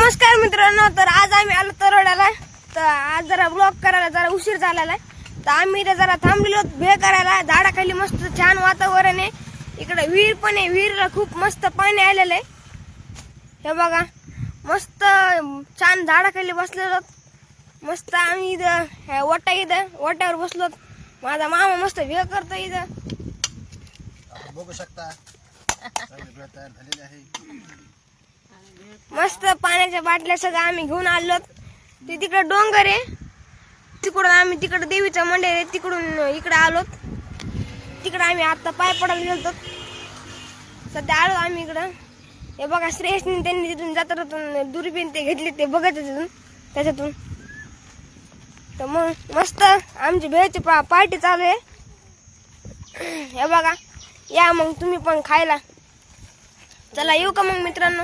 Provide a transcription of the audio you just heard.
नमस्कार मित्रांनो, तर आज आम्ही आलो तरोड्याला. तर आज जरा ब्लॉग करायला जरा उशीर झालेला आहे. तर आम्ही इथे जरा थांबलेलो भेळ करायला. झाडाखाली मस्त छान वातावरण आहे. इकडे विहीर पण आहे. विहीरला खूप मस्त पाणी आलेलं आहे. हे बघा, मस्त छान झाडाखाली बसलेलो. मस्त आम्ही इथं वाट्यावर बसलो. माझा मामा मस्त भेळ करतो इथं, बघू शकता. तयार झालेली आहे. मस्त पाण्याच्या बाटल्या सगळं आम्ही घेऊन आलो. ते तिकडे डोंगर आहे, तिकडून आम्ही तिकडे देवीचं मंदिर आहे, तिकडून इकडे आलो. तिकडे आम्ही आता पाय पडायला गेलो. सध्या आलो आम्ही इकडं. हे बघा, श्रेयसने त्यांनी तिथून जत्रातून दुर्बीण ते घेतली, ते बघत तिथून त्याच्यातून. तर मग मस्त आमची भेळची पार्टी चालू आहे. हे बघा, या मग तुम्ही पण खायला. चला येऊ का मग मित्रांनो.